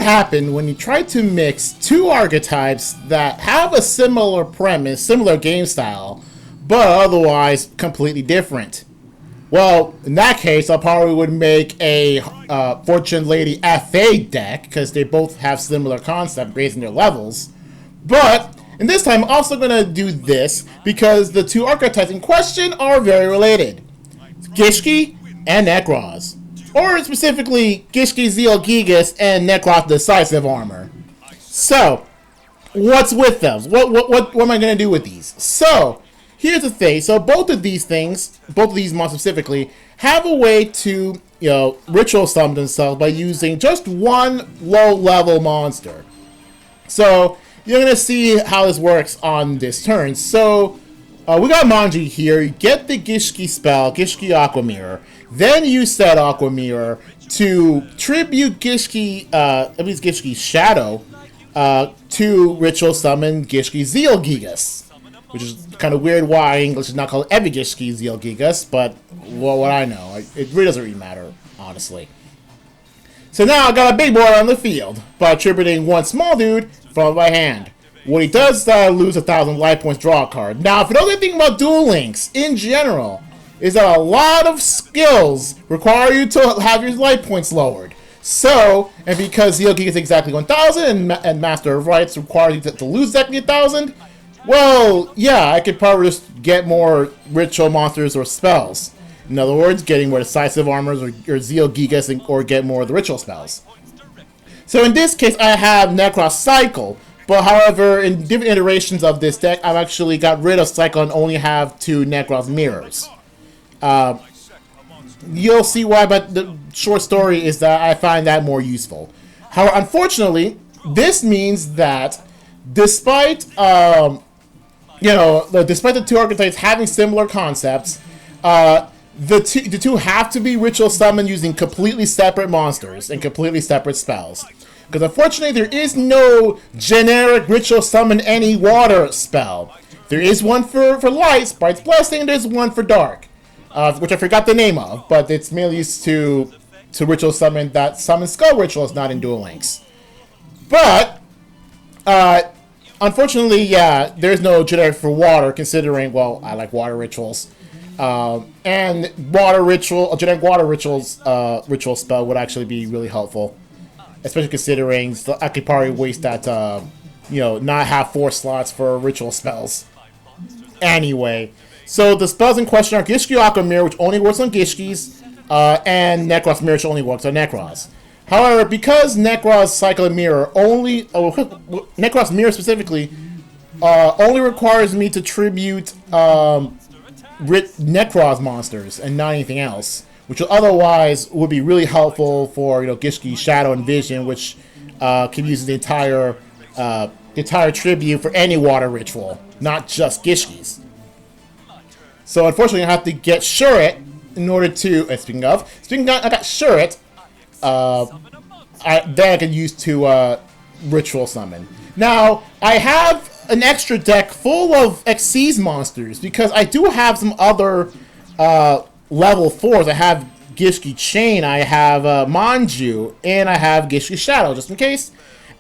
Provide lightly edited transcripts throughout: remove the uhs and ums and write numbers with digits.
would happen when you try to mix two archetypes that have a similar premise, similar game style, but otherwise completely different? Well, in that case, I probably would make a Fortune Lady FA deck, because they both have similar concept, raising their levels. But, and this time, I'm also going to do this, because the two archetypes in question are very related. Gishki and Nekroz. Or specifically, Gishki Zielgigas and Nekroz Decisive armor. So, what's with them? What am I going to do with these? So, here's the thing. So both of these things, both of these monsters specifically, have a way to, ritual summon themselves by using just one low-level monster. So you're going to see how this works on this turn. So we got Manji here. You get the Gishki spell, Gishki Aqua Mirror. Then use that Aqua Mirror to tribute Gishki, at least Gishki Shadow, to ritual summon Gishki Zielgigas. Which is kind of weird why English is not called every Gishki Zielgigas, but well, what I know. It really doesn't really matter, honestly. So now I got a big boy on the field by attributing one small dude from my hand. What he does is lose 1,000 life points, draw a card. Now, if you know anything about Duel Links in general, is that a lot of skills require you to have your life points lowered. So, and because Zielgigas is exactly 1,000 and Master of Rights requires you to lose exactly 1,000, well, yeah, I could probably just get more ritual monsters or spells. In other words, getting more decisive armors or Zielgigas, or get more of the ritual spells. So in this case, I have Nekroz Cycle, but however, in different iterations of this deck, I've actually got rid of Cycle and only have 2 Nekroz Mirrors. You'll see why, but the short story is that I find that more useful. However, unfortunately, this means that despite despite the two archetypes having similar concepts, the two have to be ritual summoned using completely separate monsters and completely separate spells. Because unfortunately, there is no generic ritual summon any water spell. There is one for light, Sprite's Blessing, and there's one for dark, which I forgot the name of, but it's mainly used to ritual summon that summon skull rituals, not in Duel Links. But unfortunately, yeah, there's no generic for water, considering, well, I like water rituals. And a generic water ritual spell would actually be really helpful. Especially considering I could probably waste that, not have 4 slots for ritual spells. Anyway, so the spells in question are Gishki Aqua Mirror, which only works on Gishkis, and Nekroz Mirror, which only works on Nekroz. However, because Nekroz Cycle Mirror Nekroz Mirror specifically, only requires me to tribute Nekroz monsters and not anything else, which otherwise would be really helpful for Gishki Shadow and Vision, which can use the entire tribute for any water ritual, not just Gishki's. So unfortunately, I have to get Shuret in order to. Speaking of, I got Shuret. Then I can use to ritual summon. Now I have an extra deck full of Xyz monsters because I do have some other level 4s. I have Gishki Chain, I have Manju, and I have Gishki Shadow, just in case.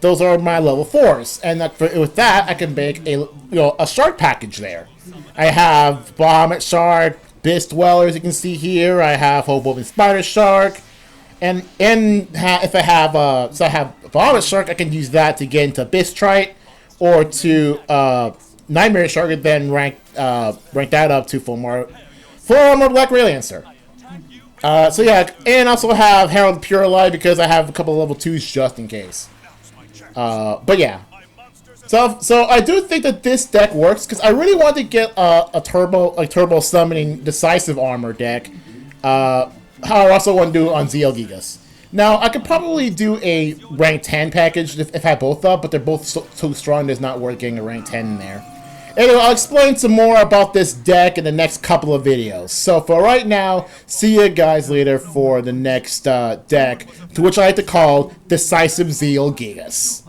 Those are my level 4s, and with that, I can make a shark package there. I have Bahamut Shark, Beast Dweller, as you can see here. I have Hoboken Spider Shark, and if I have I have Bahamut Shark, I can use that to get into Beast Trite or to Nightmare Shark, and then rank that up to full armor Black Raylancer. So yeah, and also have Herald Pure Light because I have a couple of level 2s just in case. But yeah, so I do think that this deck works because I really want to get a turbo summoning decisive armor deck. How I also want to do on Zielgigas. Now I could probably do a rank 10 package if I had both up, but they're both so strong it's not worth getting a rank 10 in there. Anyway, I'll explain some more about this deck in the next couple of videos. So for right now, see you guys later for the next deck, to which I like to call Decisive Zielgigas.